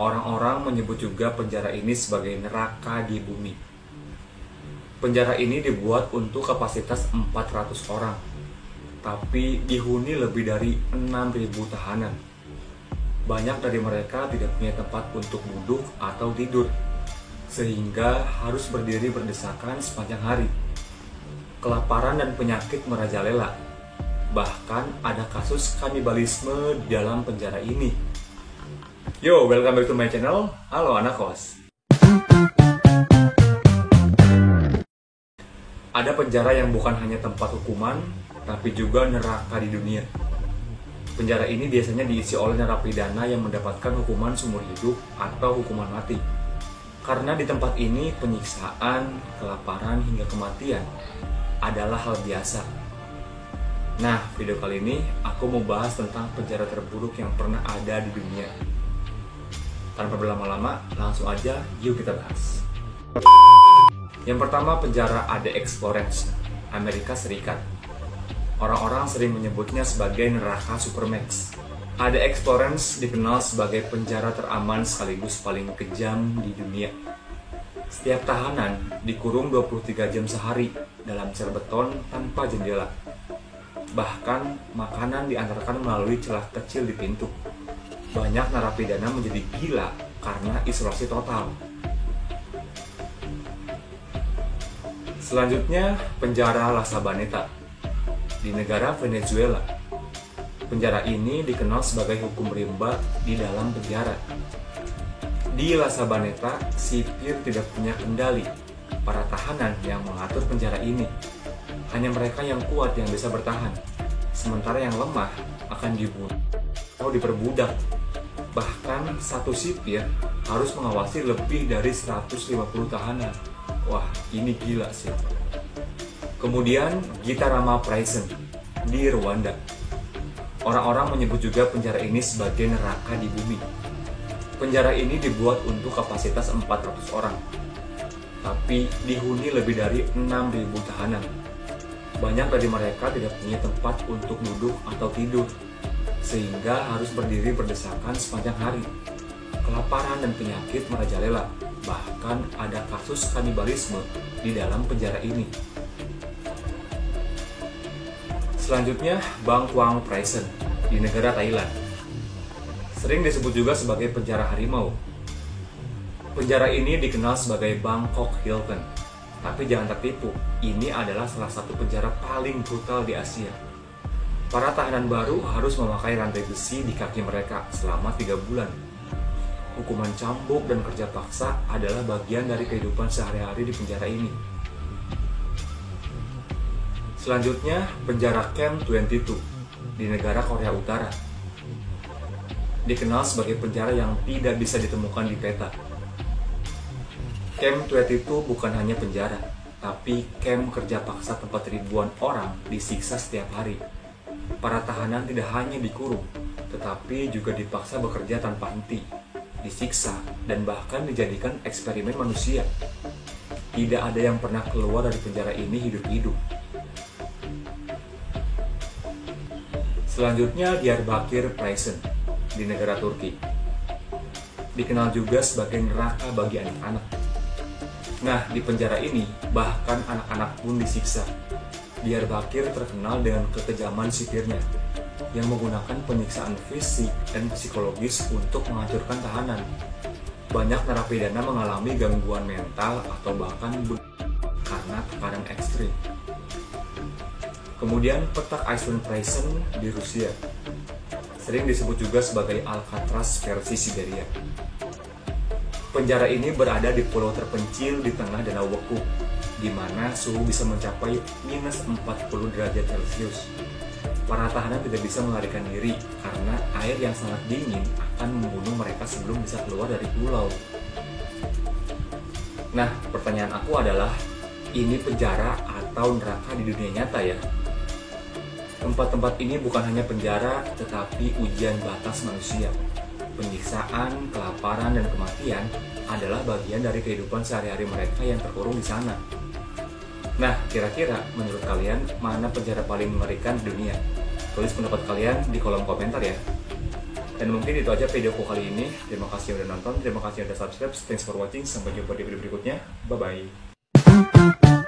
Orang-orang menyebut juga penjara ini sebagai neraka di bumi. Penjara ini dibuat untuk kapasitas 400 orang, tapi dihuni lebih dari 6.000 tahanan. Banyak dari mereka tidak punya tempat untuk duduk atau tidur, sehingga harus berdiri berdesakan sepanjang hari. Kelaparan dan penyakit merajalela. Bahkan ada kasus kanibalisme di dalam penjara ini. Yo, welcome back to my channel. Halo anak kos. Ada penjara yang bukan hanya tempat hukuman, tapi juga neraka di dunia. Penjara ini biasanya diisi oleh narapidana yang mendapatkan hukuman seumur hidup atau hukuman mati. Karena di tempat ini penyiksaan, kelaparan, hingga kematian adalah hal biasa. Nah, video kali ini aku mau bahas tentang penjara terburuk yang pernah ada di dunia. Tanpa berlama-lama, langsung aja yuk kita bahas. Yang pertama, penjara ADX Florence, Amerika Serikat. Orang-orang sering menyebutnya sebagai neraka Supermax. ADX Florence dikenal sebagai penjara teraman sekaligus paling kejam di dunia. Setiap tahanan dikurung 23 jam sehari dalam sel beton tanpa jendela. Bahkan makanan diantarkan melalui celah kecil di pintu. Banyak narapidana menjadi gila karena isolasi total. Selanjutnya, penjara La Sabaneta di negara Venezuela. Penjara ini dikenal sebagai hukum rimba di dalam penjara. Di La Sabaneta, sipir tidak punya kendali para tahanan yang mengatur penjara ini. Hanya mereka yang kuat yang bisa bertahan, sementara yang lemah akan dibunuh atau diperbudak. Bahkan satu sipir harus mengawasi lebih dari 150 tahanan. Wah, ini gila sih. Kemudian, Gitarama Prison di Rwanda. Orang-orang menyebut juga penjara ini sebagai neraka di bumi. Penjara ini dibuat untuk kapasitas 400 orang, tapi dihuni lebih dari 6.000 tahanan. Banyak dari mereka tidak punya tempat untuk duduk atau tidur, sehingga harus berdiri berdesakan sepanjang hari. Kelaparan dan penyakit merajalela. Bahkan ada kasus kanibalisme di dalam penjara ini. Selanjutnya, Bangkwang Prison di negara Thailand. Sering disebut juga sebagai penjara harimau. Penjara ini dikenal sebagai Bangkok Hilton. Tapi jangan tertipu, ini adalah salah satu penjara paling brutal di Asia. Para tahanan baru harus memakai rantai besi di kaki mereka selama 3 bulan. Hukuman cambuk dan kerja paksa adalah bagian dari kehidupan sehari-hari di penjara ini. Selanjutnya, penjara Camp 22 di negara Korea Utara. Dikenal sebagai penjara yang tidak bisa ditemukan di peta. Camp 22 bukan hanya penjara, tapi camp kerja paksa tempat ribuan orang disiksa setiap hari. Para tahanan tidak hanya dikurung, tetapi juga dipaksa bekerja tanpa henti, disiksa, dan bahkan dijadikan eksperimen manusia. Tidak ada yang pernah keluar dari penjara ini hidup-hidup. Selanjutnya, Diyarbakir Prison di negara Turki. Dikenal juga sebagai neraka bagi anak-anak. Nah, di penjara ini, bahkan anak-anak pun disiksa. Diyarbakir terkenal dengan kekejaman sipirnya, yang menggunakan penyiksaan fisik dan psikologis untuk menghancurkan tahanan. Banyak narapidana mengalami gangguan mental atau bahkan bunuh karena tekanan ekstrim. Kemudian, petak Iceland Prison di Rusia. Sering disebut juga sebagai Alcatraz versi Siberia. Penjara ini berada di pulau terpencil di tengah Danau Beku, di mana suhu bisa mencapai minus 40 derajat Celcius. Para tahanan tidak bisa melarikan diri karena air yang sangat dingin akan membunuh mereka sebelum bisa keluar dari pulau. Nah, pertanyaan aku adalah, ini penjara atau neraka di dunia nyata ya? Tempat-tempat ini bukan hanya penjara, tetapi ujian batas manusia. Penyiksaan, kelaparan, dan kematian adalah bagian dari kehidupan sehari-hari mereka yang terkurung di sana. Nah, kira-kira menurut kalian mana penjara paling mengerikan di dunia? Tulis pendapat kalian di kolom komentar ya. Dan mungkin itu aja videoku kali ini. Terima kasih udah nonton, terima kasih udah subscribe. Thanks for watching. Sampai jumpa di video berikutnya. Bye bye.